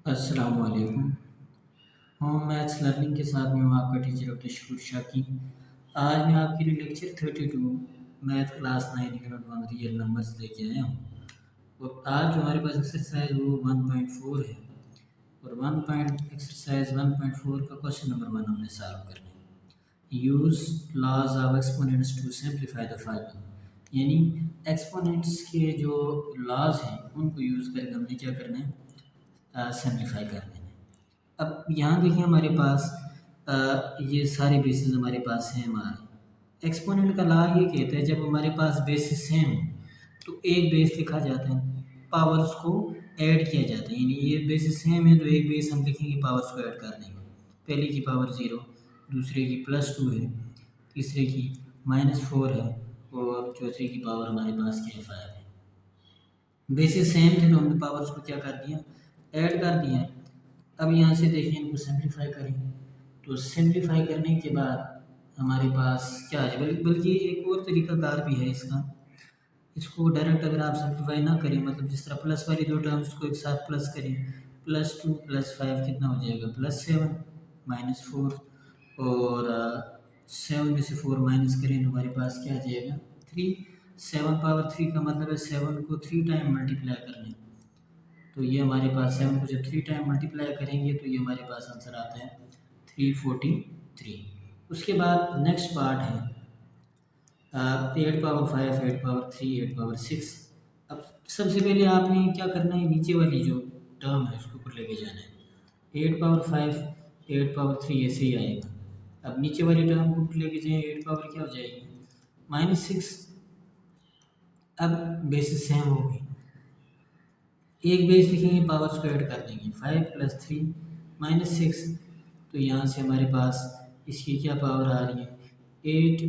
अस्सलाम वालेकुम। Home maths learning के साथ मैं हूँ आपका टीचर डॉक्टर शकूर शाकी। आज मैं आपके लिए lecture 32 math class 9 unit 1 real numbers लेके आया हूँ। और आज जो हमारे पास एक्सरसाइज वो 1.4 है। और 1 पॉइंट एक्सरसाइज 1.4 का क्वेश्चन नंबर 1 हमने सॉल्व करना है। Use laws of exponents to simplify the following, यानी एक्सपोनेंट्स के जो लॉज हैं उनको यूज़ करके हमने क्या करना है, सिंप्लीफाई करना है। अब यहाँ देखिए हमारे पास ये सारे बेसिस हमारे पास सेम आ रहे हैं। एक्सपोनेंट का लॉ ये कहता है जब हमारे पास बेसिस सेम हो तो एक बेस लिखा जाता है, पावर्स को ऐड किया जाता है। यानी ये बेसिस सेम है तो एक बेस हम लिखेंगे, पावर्स को ऐड कर देंगे। पहले की पावर 0, दूसरे की +2 है, तीसरे की -4 है और चौथे की पावर हमारे पास क्या है, 5 है। बेसिस सेम थे तो हमने पावर्स को क्या कर दिया, ऐड कर दिया। अब यहाँ से देखिए इनको सिंप्लीफाई करेंगे तो सिंप्लीफाई करने के बाद हमारे पास क्या आ जाए, बल्कि एक और तरीकाकार भी है इसका। इसको डायरेक्ट अगर आप सिंप्लीफाई ना करें, मतलब जिस तरह प्लस वाली दो टर्म्स को एक साथ प्लस करें, +2 +5 कितना हो जाएगा, +7 -4 और 7 में से 4 माइनस करें तो हमारे पास क्या आ जाएगा, 3। 7 पावर 3 का मतलब है 7 को 3 टाइम मल्टीप्लाई करना है। तो ये हमारे पास 7 को जब 3 टाइम मल्टीप्लाई करेंगे तो ये हमारे पास आंसर आता है 343। उसके बाद नेक्स्ट पार्ट है 8 पावर 5, 8 पावर 3, 8 पावर 6। अब सबसे पहले आपने क्या करना है, नीचे वाली जो टर्म है उसको ऊपर लेके जाना है। 8 पावर 5, 8 पावर 3 ऐसे ही आएगा। अब नीचे वाली टर्म को ऊपर लेके जाएं, 8 पावर क्या हो जाएगी, -6। अब बेसिस सेम हो गई, एक बेस लिखेंगे, पावर्स को ऐड कर देंगे, 5 + 3 -6। तो यहाँ से हमारे पास इसकी क्या पावर आ रही है, 8।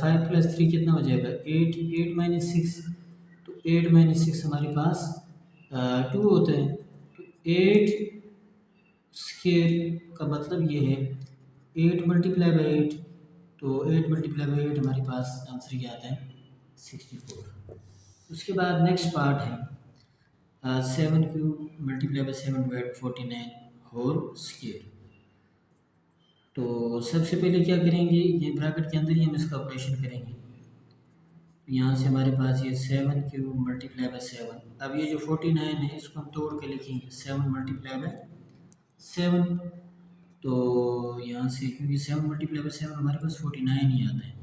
5 + 3 कितना हो जाएगा, 8। 8 - 6, तो 8 - 6 हमारे पास 2 होता है। तो 8 स्क्वायर का मतलब ये है 8 × 8, तो 8 × 8 हमारे पास आंसर क्या आता है, 64। उसके बाद नेक्स्ट पार्ट है 7³ × 7/49 होल स्क्वायर। तो सबसे पहले क्या करेंगे, ये ब्रैकेट के अंदर ही हम इसका ऑपरेशन करेंगे। यहाँ से हमारे पास ये 7³ × 7। अब ये जो 49 है इसको हम तोड़ के लिखेंगे, 7 × 7। तो यहाँ से क्योंकि 7 × 7 हमारे पास 49 ही आता है।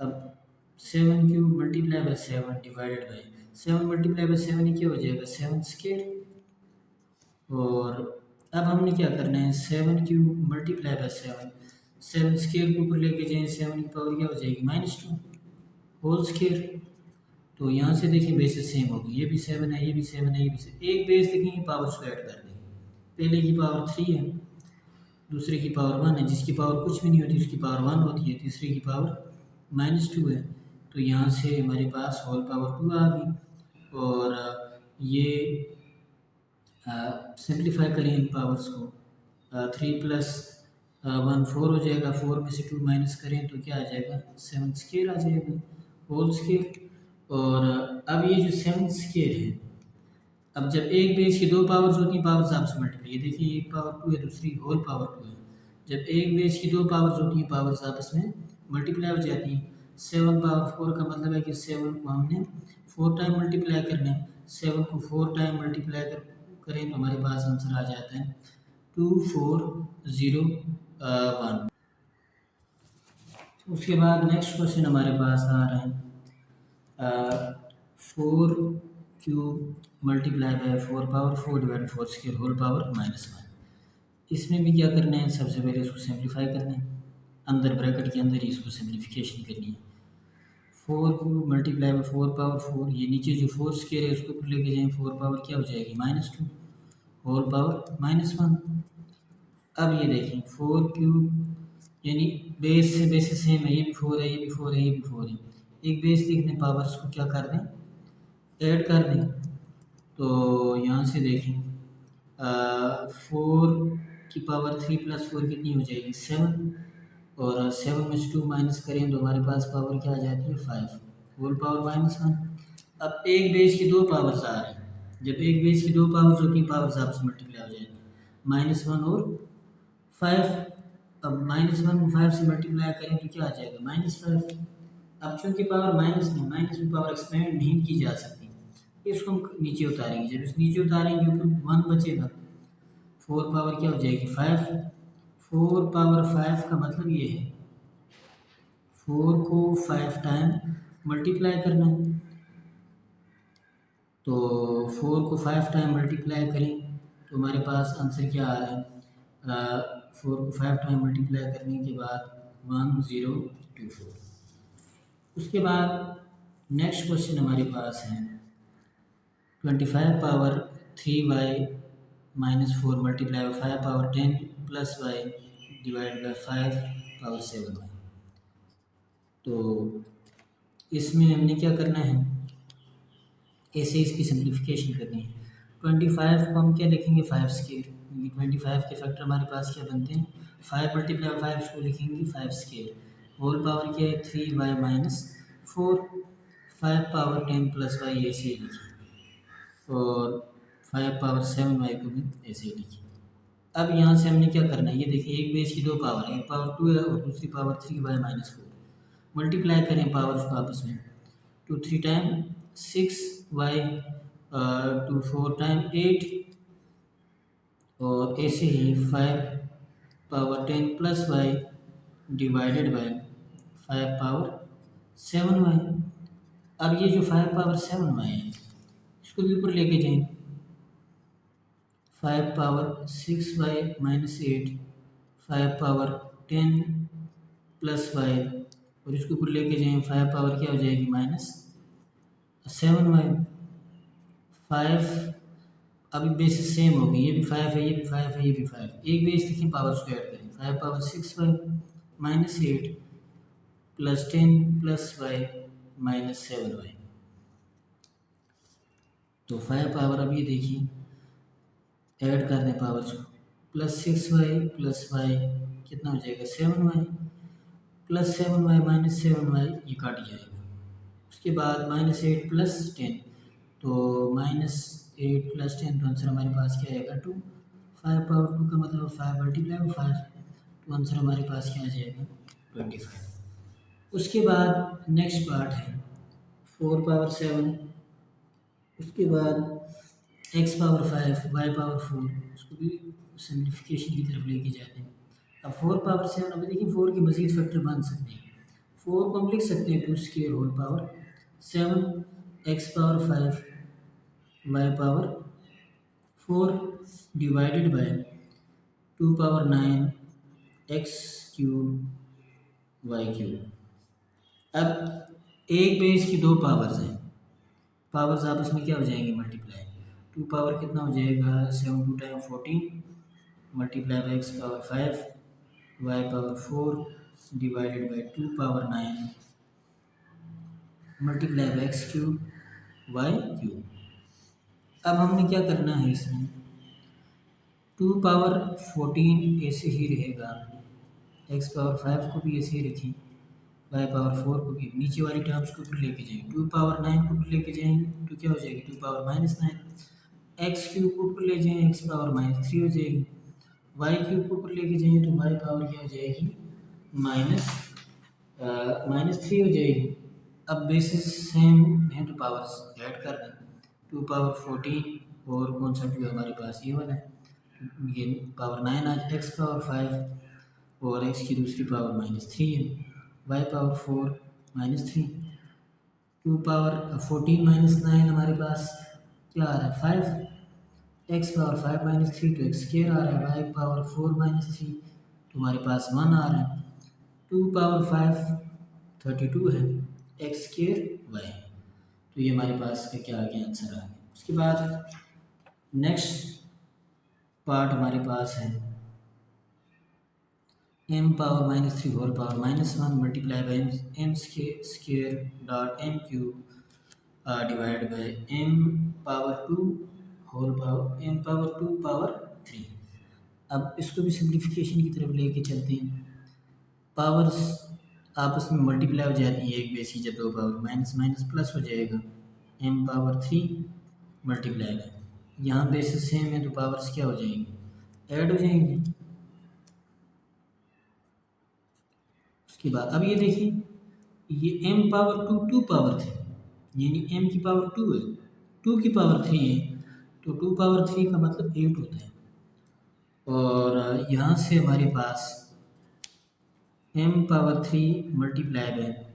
अब 7³ × 7 डिवाइडेड बाई 7 × 7 ही क्या हो जाएगा, 7 स्क्वायर। और अब हमने क्या करना है, 7³ × 7, 7 स्क्वायर के ऊपर लेके जाएं, 7 की पावर क्या हो जाएगी, -2 होल स्क्वायर। तो यहाँ से देखिए बेसिस सेम होगी, ये भी 7 है, ये भी 7 है, ये भी 7। एक बेस देखेंगे, पावर्स को ऐड कर देंगे। पहले की पावर 3 है, दूसरे की पावर 1 है, जिसकी पावर कुछ भी नहीं होती उसकी पावर 1 होती है, तीसरे की पावर -2 है। तो यहाँ से हमारे पास होल पावर 2 आ गई। और ये सिंप्लीफाई करें इन पावर्स को, 3 + 1 4 हो जाएगा, 4 में से 2 माइनस करें तो क्या आ जाएगा, 7 स्क्वायर आ जाएगा, होल स्क्वायर। और अब ये जो 7 स्क्वायर है, अब जब एक बेस की दो पावर्स होती हैं, पावर्स आपस में मल्टीप्लाई, ये देखिए एक पावर 2 है, दूसरी होल पावर 2 है। जब एक बेस की दो पावर्स होती हैं, पावर्स आपस में मल्टीप्लाई हो जाती हैं। 7 पावर 4 का मतलब है कि 7 को हमने 4 टाइम मल्टीप्लाई करना है। 7 को 4 टाइम मल्टीप्लाई करें तो हमारे पास आंसर आ जाता है 2401। उसके बाद नेक्स्ट क्वेश्चन हमारे पास आ रहा है 4³ × 4 power 4 divide 4 square whole power -1। इसमें भी क्या करना है, सबसे पहले इसको सिंप्लीफाई करना है, अंदर ब्रैकेट के अंदर ही इसको सिंप्लीफिकेशन करनी है। 4³ × 4 पावर 4, ये नीचे जो 4 स्क्वायर है उसको ऊपर लेके जाएं, 4 पावर क्या हो जाएगी, -2 होल पावर -1। अब ये देखें 4³ यानी बेस से बेसिस सेम है, ये भी 4 है, ये भी 4 है, ये भी 4 है। एक बेस लिखने, पावर्स को क्या कर दें, ऐड कर दें। तो यहाँ से देखें 4 की पावर 3 + 4 कितनी हो जाएगी, 7। और 7 में से 2 माइनस करें तो हमारे पास पावर क्या आ जाती है, 5 होल पावर -1। अब एक बेस की दो पावर्स आ रही हैं, जब एक बेस की दो पावर्स होती हैं पावर्स आपस में मल्टीप्लाई हो जाएगी, -1 और 5। अब -1 को 5 से मल्टीप्लाई करें तो क्या आ जाएगा, -5। अब चूंकि पावर माइनस में, माइनस में पावर एक्सपेंड नहीं की जा सकती, इसको हम नीचे उतारेंगे। जब इस नीचे उतारेंगे तो 1 बचेगा, 4 पावर क्या हो जाएगी 5। 4 पावर 5 का मतलब ये है 4 को 5 टाइम मल्टीप्लाई करना है। तो 4 को 5 टाइम मल्टीप्लाई करें तो हमारे पास आंसर क्या आ रहा है, 4 को 5 टाइम मल्टीप्लाई करने के बाद 1024। उसके बाद नेक्स्ट क्वेश्चन हमारे पास है 25 power 3y-4 multiply 5 power 10 plus y divide by 5 power 7y। तो इसमें हमने क्या करना है, ऐसे इसकी सिंप्लीफिकेशन करनी है। 25 को हम क्या लिखेंगे 5 स्केयर, क्योंकि 25 के फैक्टर हमारे पास क्या बनते हैं 5 मल्टीप्लाई 5, इसको लिखेंगे 5 स्केयर। होल पावर क्या है 3y-4, 5 पावर 10 प्लस y ऐसे ही लिखिए, और 5 पावर 7y को भी ऐसे ही लिखिए। अब यहाँ से हमने क्या करना है, ये देखिए एक बेस की दो पावर है, एक पावर 2 है और दूसरी पावर 3y-4। मल्टीप्लाई करें पावर्स को आपस में, 2 3 टाइम 6y, 2 4 टाइम 8, और ऐसे ही 5 power 10 plus y divided by 5 power 7y। अब ये जो 5 पावर 7y है इसको भी ऊपर लेके जाएं, 5 power 6y-8, 5 power 10 plus y, और इसको ऊपर लेके जाएं 5 पावर क्या हो जाएगी -7y। 5 अभी बेसिस सेम होगी, ये भी 5 है, ये भी 5 है, ये भी 5। एक बेस देखिए पावर को ऐड करें, 5 power 6y-8 plus 10 plus y -7y। तो 5 पावर अब ये देखिए ऐड कर दें पावर्स को, +6y प्लस y कितना हो जाएगा 7y, प्लस 7y -7y ये काट जाएगा। उसके बाद -8 प्लस 10, तो -8 प्लस 10, तो आंसर हमारे पास क्या आएगा 2। 5 पावर 2 का मतलब 5 मल्टीप्लाई 5, तो आंसर हमारे पास क्या आ जाएगा 25। उसके बाद नेक्स्ट पार्ट है 4 पावर 7, उसके बाद x पावर 5, y पावर 4, उसको भी सिम्प्लीफिकेशन की तरफ लेके जाते हैं। अब 4 पावर 7, अभी देखिए 4 के मजीद फैक्टर बन सकते हैं। 4 को हम लिख सकते हैं 2 square whole power 7, x power 5, y power 4 divided by 2 power 9 x cube y cube. अब एक बेस की दो पावर्स हैं, पावर्स आपस में क्या हो जाएंगे मल्टीप्लाई। 2 पावर कितना हो जाएगा 7 2 time 14 multiply by x power 5, y power 4 divided by 2 power 9 multiply by x cube y cube. अब हमने क्या करना है इसमें, 2 पावर 14 ऐसे ही रहेगा, x पावर 5 को भी ऐसे ही रखें, y पावर 4 को भी नीचे वाली टर्म्स को ऊपर लेके जाएंगे, 2 पावर 9 को ऊपर लेके जाएंगे तो क्या हो जाएगी 2 पावर -9, x क्यूब को ऊपर ले जाएं x पावर -3 हो जाएगी, y क्यूब को ऊपर लेके जाएंगे तो y पावर क्या हो जाएगी -3 हो जाएगी। अब बेसिस सेम है तो पावर्स ऐड कर दें, 2 पावर 14 और कौन सा 2 है हमारे पास ये वाला है, ये पावर 9 आज x पावर 5 और x की दूसरी पावर -3 है, y पावर 4 -3, 2 पावर 14 -9 हमारे पास क्या आ रहा है 5, x पावर 5 -3 तो x स्क्वायर आ रहा है, y पावर 4 -3 तो हमारे पास 1 आ रहा है, 2 पावर 5 32 है, x स्क्वायर y। तो ये हमारे पास का क्या आ गया आंसर आ गया। उसके बाद नेक्स्ट पार्ट हमारे पास है m power -3 whole power -1 multiply by m square dot m cube divide by m power 2 whole power m power 2 power 3। अब इसको भी सिंप्लीफिकेशन की तरफ लेके चलते हैं, पावर्स आपस में मल्टीप्लाई हो जाती है, एक बेस की जब दो पावर माइनस माइनस प्लस हो जाएगा, m पावर 3 मल्टीप्लाई बाय, यहाँ बेसिस सेम है तो पावर्स क्या हो जाएंगी, ऐड हो जाएंगी। उसके बाद अब ये देखिए, ये m पावर 2 2 पावर 3, यानी m की पावर 2 है, 2 की पावर 3 है, तो 2 पावर 3 का मतलब 8 होता है। और यहाँ से हमारे पास m पावर 3 मल्टीप्लाई बाय,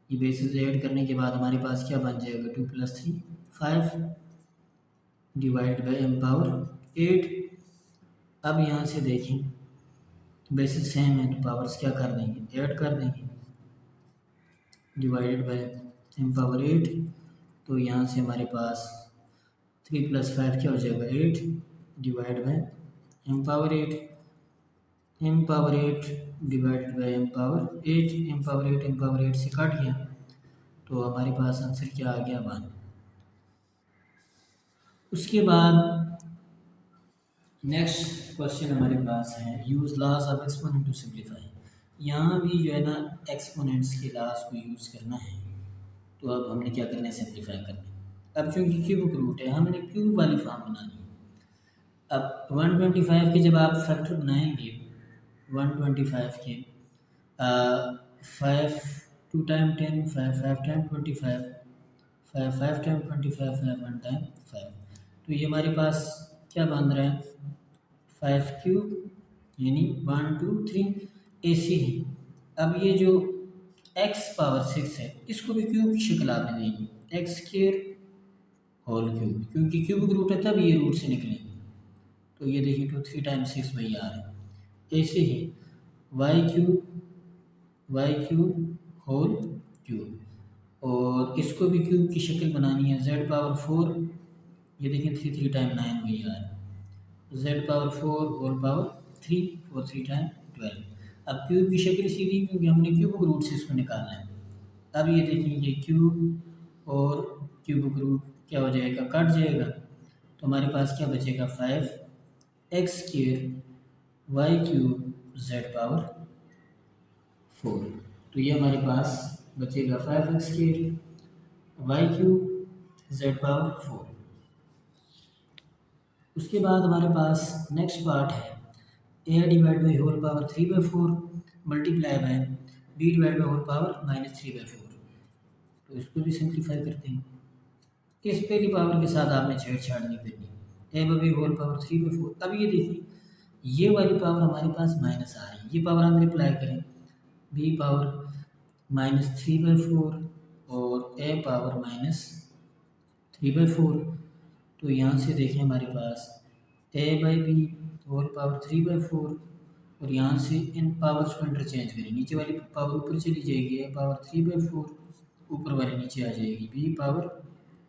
ये बेसिस ऐड करने के बाद हमारे पास क्या बन जाएगा, 2 + 3 5 डिवाइड बाय m पावर 8। अब यहाँ से देखें बेसिस सेम है तो पावर्स क्या कर देंगे, ऐड कर देंगे, डिवाइडेड बाय m पावर 8। तो यहाँ से हमारे पास 3 + 5 क्या हो जाएगा, 8 divide by m power 8, m power 8 divided by m power 8, m power 8 m power 8 से काट गया, तो हमारे पास आंसर क्या आ गया, 1। उसके बाद नेक्स्ट क्वेश्चन हमारे पास है, use laws of exponent to simplify. यहाँ भी जो है ना एक्सपोनेंट्स के लॉज को यूज़ करना है, तो अब हमने क्या करना है, सिंप्लीफाई करना है। अब चूँकि क्यूब रूट है, हमने क्यूब वाली फॉर्म बनानी है। अब 125 के जब आप फैक्टर बनाएंगे, 125 के 5 2 टाइम 10, 5 5 टाइम 25, 5 5 टाइम 25, 5 1 टाइम 5, तो ये हमारे पास क्या बन रहा है, 5 क्यूब, यानी 1 2 3 AC है। अब ये जो x पावर 6 है, इसको भी क्यूब की शक्ल आपने देनी, x² होल क्यूब, क्योंकि क्यूब रूट है तब ये रूट से निकलेंगे। तो ये देखिए 2 3 टाइम्स 6 बाई आर है। ऐसे ही वाई क्यूब होल क्यूब, और इसको भी क्यूब की शक्ल बनानी है, z पावर 4, ये देखिए 3 3 time 9 by r, z power 4 whole power 3 4 3 time 12। अब क्यूब की शक्ल सीधी, क्योंकि हमने क्यूब रूट से इसको निकालना है। अब ये देखिए, ये क्यूब और क्यूब रूट क्या हो जाएगा, कट जाएगा, तो हमारे पास क्या बचेगा, 5x² Y cube z power 4। तो ये हमारे पास बचेगा 5x² Y cube z power 4। उसके बाद हमारे पास नेक्स्ट पार्ट है, a divide by whole power 3/4 multiply by b divide by whole power -3/4। तो इसको भी सिंप्लीफाई करते हैं। इस पहली पावर के साथ आपने छेड़छाड़ नहीं करनी, a बाई होल पावर 3/4। अब ये देखिए, ये वाली पावर हमारे पास माइनस आ रही है, ये पावर हम रिप्लाई करें, b पावर -3/4 और a पावर -3/4। तो यहाँ से देखें हमारे पास a/b होल पावर 3/4, और यहाँ से इन पावर्स को इंटरचेंज करें, नीचे वाली पावर ऊपर चली जाएगी, a पावर 3/4, ऊपर वाली नीचे आ जाएगी, b पावर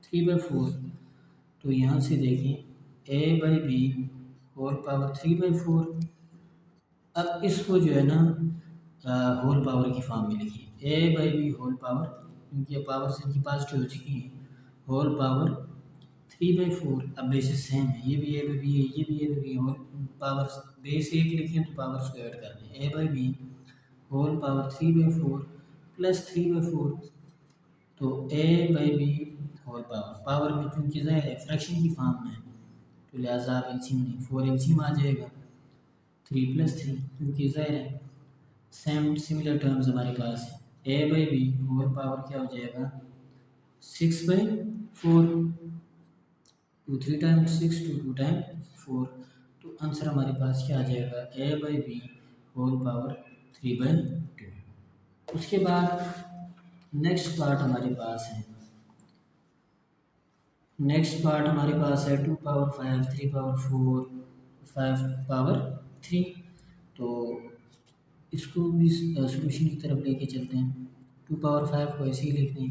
3/4। तो यहाँ से देखें a/b होल पावर 3/4। अब इसको जो है ना होल पावर की फॉर्म में लिखिए, a/b होल पावर, क्योंकि पावर से इनकी पॉजिटिव हो चुकी है, होल पावर 3/4। अब बेसिस सेम है, ये भी a/b है, ये भी a/b है, होल पावर बेस एक लिखें तो पावर्स को ऐड कर दें, a/b होल पावर 3/4 प्लस 3/4। तो a/b होल पावर में चूँकि ज़ाहिर है फ्रैक्शन की फॉर्म में है, तो लिहाजा आप एलसीएम नहीं, 4 एलसीएम आ जाएगा, 3 + 3, क्योंकि ज़ाहिर है सेम सिमिलर टर्म्स हमारे पास है। a/b होल पावर क्या हो जाएगा, 6/4, 2 3 टाइम्स 6 2 टाइम्स 4। तो आंसर हमारे पास क्या आ जाएगा, a/b होल पावर 3/2। उसके बाद नेक्स्ट पार्ट हमारे पास है, नेक्स्ट पार्ट हमारे पास है 2 पावर 5 3 पावर 4 5 पावर 3। तो इसको भी सॉल्यूशन की तरफ लेके चलते हैं। 2 पावर 5 को ऐसे ही लिख दें,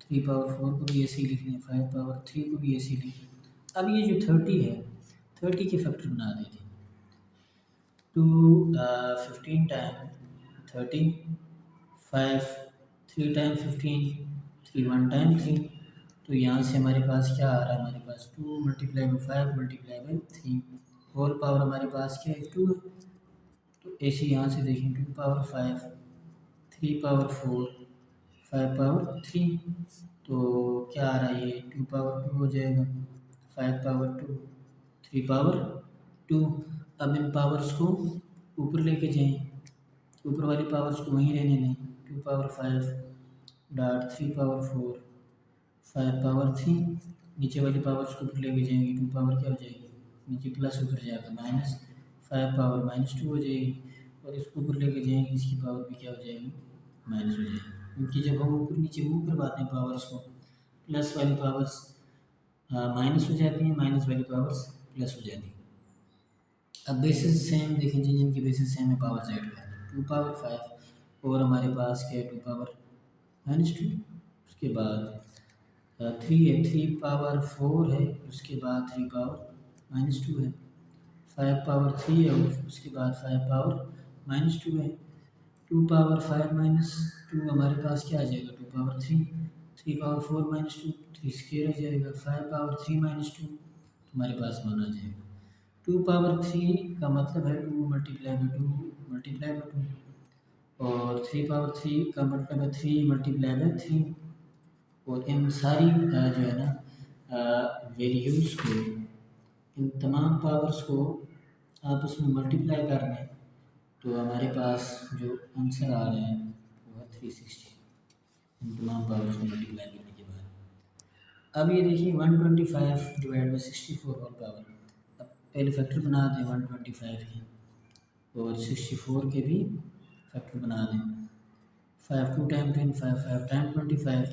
3 पावर 4 को भी ऐसे ही लिख दें, 5 पावर 3 को भी ऐसे ही लिख दें। अब ये जो 30 है, 30 के फैक्टर बना देते हैं, 2 15 टाइम 30, 5 3 टाइम 15, 3 1 टाइम 3। तो यहाँ से हमारे पास क्या आ रहा है, हमारे पास 2 × 5 × 3 होल पावर हमारे पास क्या है, 2 है। तो ऐसे यहाँ से देखें, 2 पावर 5 3 पावर 4 5 पावर 3, तो क्या आ रहा है, ये 2 पावर 2 हो जाएगा, 5 पावर 2, 3 पावर 2। अब इन पावर्स को ऊपर लेके जाएं, ऊपर वाली पावर्स को वहीं रहने दें। 2 पावर 5 डॉट 3 पावर 4, 5 पावर 3। नीचे वाली पावर्स को ऊपर लेके जाएंगे, 2 पावर क्या हो जाएगी, नीचे प्लस ऊपर जाकर माइनस, 5 पावर -2 हो जाएगी। और इसको ऊपर लेके जाएंगे, इसकी पावर भी क्या हो जाएगी, माइनस हो जाएगी। क्योंकि जब हम ऊपर नीचे मूव करवाते हैं पावर्स को, प्लस वाली पावर्स माइनस हो जाती हैं, माइनस वाली पावर्स प्लस हो जाती हैं। अब बेसिस सेम देखें जी, जिनकी बेसिस सेम है पावर ऐड कर दें। 2 पावर 5 और हमारे पास क्या है, 2 पावर -2। उसके बाद 3 है, 3 पावर 4 है, उसके बाद 3 पावर -2 है। 5 पावर 3 है और उसके बाद 5 पावर -2 है। 2 पावर 5 -2 हमारे पास क्या आ जाएगा, 2 पावर 3। 3 पावर 4 -2, 3 स्क्वायर आ जाएगा। 5 पावर 3 -2 हमारे पास 1 आ जाएगा। 2 पावर 3 का मतलब है 2 मल्टीप्लाई बाई 2 मल्टीप्लाई बाई 2, और 3 पावर 3 का मतलब है 3 मल्टीप्लाई बाई 3। और इन सारी जो है ना वैल्यूज़ को, इन तमाम पावर्स को आपस में मल्टीप्लाई कर लें तो हमारे पास जो आंसर आ रहा है वो है 360। इन तमाम पावर्स को मल्टीप्लाई करने के बाद अब ये देखिए 125 डिवाइड बाई 64 होल पावर। अब पहले फैक्टर बना दें 125 के, और 64 के भी फैक्टर बना दें। 5 2 टाइम 10, 5 5 टाइम 25,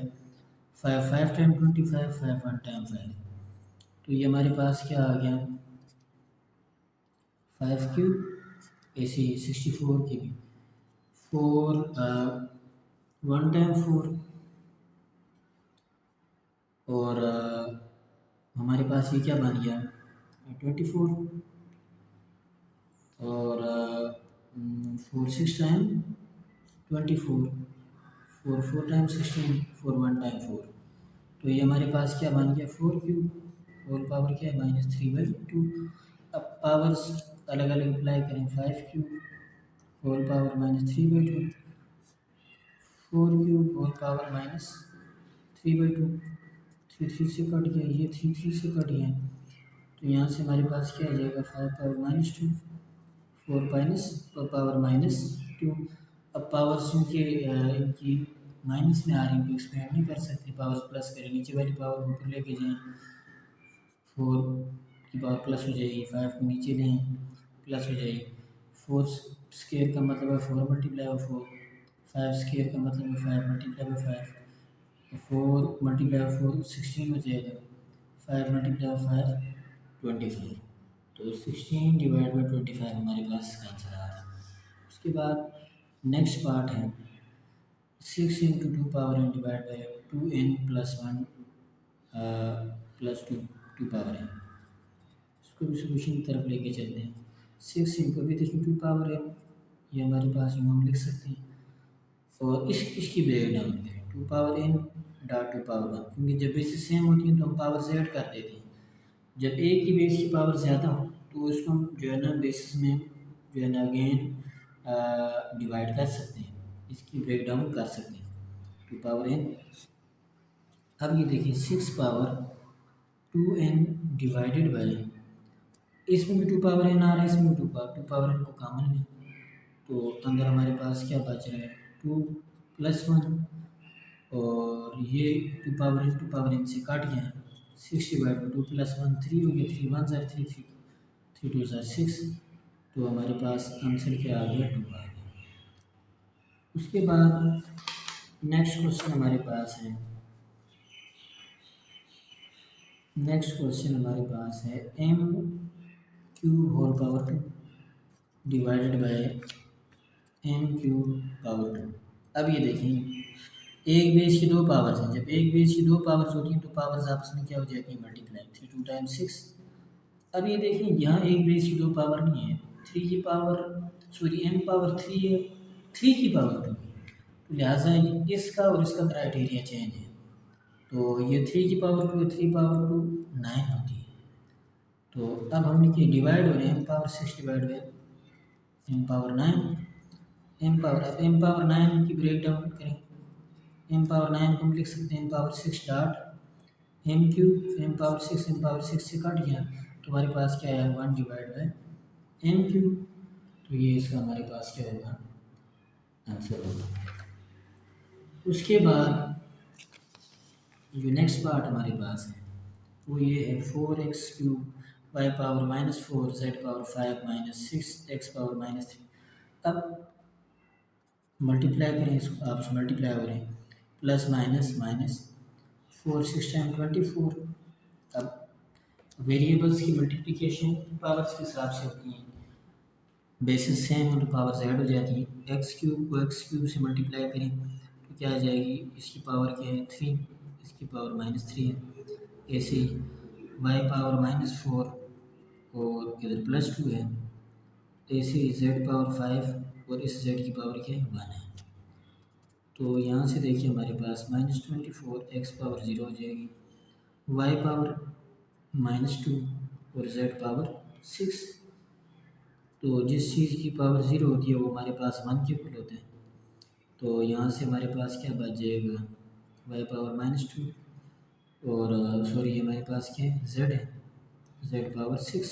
5 5 टाइम 25, 5 1 टाइम 5। तो ये हमारे पास क्या आ गया, 5 ऐसे 64 के भी 4 1 टाइम 4, और हमारे पास ये क्या बन गया 24, और 4 6 टाइम 24, 4 4 टाइम 16, 4 1 टाइम 4। तो ये हमारे पास क्या बन गया 4 होल पावर क्या है -3/2। अब पावर्स अलग अलग अप्लाई करें, 5 होल पावर -3/2, 4 होल पावर -3/2। 3 3 से कट गया, ये 3 3 से कट गया, तो यहाँ से हमारे पास क्या आ जाएगा 5 पावर -2, 4 पावर -2। अब पावर्स इनकी माइनस में आ रही है तो एक्सपेंड नहीं कर सकते, पावर्स प्लस करें, नीचे वाली पावर को ऊपर लेके जाएं, 4 की पावर प्लस हो जाएगी, 5 को नीचे लें प्लस हो जाएगी। 4 स्क्वायर का मतलब है 4 मल्टीप्लाई बाई 4, 5 स्क्वायर का मतलब है 5 मल्टीप्लाई बाई 5, 4 मल्टीप्लाई बाई 4 16 हो जाएगा, 5 मल्टीप्लाई बाई 5 25। तो 16 डिवाइड बाई 25 हमारे पास आंसर आ रहा है। उसके बाद नेक्स्ट पार्ट है 6 into 2 power n divide by 2n plus 1 plus 2 power n। इसको भी सोल्यूशन की तरफ लेके चलते हैं। 6 इंटू अभी देखिए 2 पावर n, ये हमारे पास हम लिख सकते हैं, और इसकी ब्रेक डाउन करें 2 पावर n डॉट 2 पावर 1, क्योंकि जब बेसिस सेम होती हैं तो हम पावर ऐड कर देते हैं। जब एक ही बेस की पावर ज़्यादा हो तो इसको हम जो है ना बेसिस में जो है ना अगेन डिवाइड कर सकते हैं, इसकी ब्रेक डाउन कर सकते हैं 2 पावर n। अब ये देखिए 6 पावर 2n डिवाइडेड बाई, इसमें भी 2 पावर n आ रहा है, इसमें भी 2 पावर n को कॉमन लें तो अंदर हमारे पास क्या बच रहा है 2 प्लस 1, और ये 2 पावर n से काट गया है, 6 डिवाइड बाई 2 प्लस 1 3 हो गया, 3 1 ज़ार 3 3 3 2 ज़ार 6, तो हमारे पास आंसर क्या आ गया 2 आ गया। उसके बाद नेक्स्ट क्वेश्चन हमारे पास है, m³ whole power 2 divided by n³ power 2। अब ये देखें एक बेस की दो पावर्स हैं, जब एक बेस की दो पावर्स होती हैं तो पावर्स आपस में क्या हो जाती है मल्टीप्लाई, 3 2 टाइम 6। अब ये देखें यहाँ एक बेस की दो पावर नहीं है, 3 की पावर n पावर 3 है, 3 की पावर 2 है, तो लिहाजा इसका और इसका क्राइटेरिया चेंज है। तो ये 3 की पावर 2 है, 3 पावर 2 9 होती है। तो अब हमने किया डिवाइड हो रहे हैं, m power 6 divide by m power 9, m power 9 की ब्रेक डाउन करें, m पावर 9 को हम लिख सकते हैं m power 6 dot M cube M power six से कट गया तो हमारे पास क्या है 1/m क्यूब। तो ये इसका हमारे पास क्या होगा आंसर होगा। उसके बाद जो नेक्स्ट पार्ट हमारे पास है वो ये है 4x³ y⁻⁻4 z⁻5 -6 x⁻−3। अब मल्टीप्लाई करें इसको, आप मल्टीप्लाई हो रहे हैं प्लस माइनस माइनस 4 6 टाइम 24। अब वेरिएबल्स की मल्टीप्लिकेशन पावर्स के हिसाब से होती हैं, बेसिस सेम हो तो पावर ऐड हो जाती है। x³ को x³ से मल्टीप्लाई करें तो क्या आ जाएगी, इसकी पावर क्या है 3, इसकी पावर -3 है। ऐसे ही y⁻⁻4 और इधर +2 है, ऐसे ही z⁻5 और इस z की पावर क्या है 1 है। तो यहाँ से देखिए हमारे पास -24 x पावर 0 हो जाएगी, y पावर -2 और z पावर 6। तो जिस चीज़ की पावर 0 होती है वो हमारे पास 1 के इक्वल होता है। तो यहाँ से हमारे पास क्या बच जाएगा y पावर -2 और सॉरी हमारे पास क्या है z है, z पावर 6।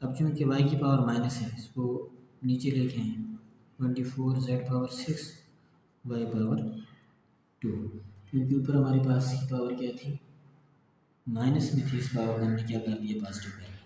अब चूँकि y की पावर माइनस है इसको नीचे लेके आए 24 z पावर 6 y पावर 2, क्योंकि ऊपर हमारे पास की पावर क्या थी माइनस में थी, इस पावर को हमने क्या कर दिया पॉजिटिव कर दिया।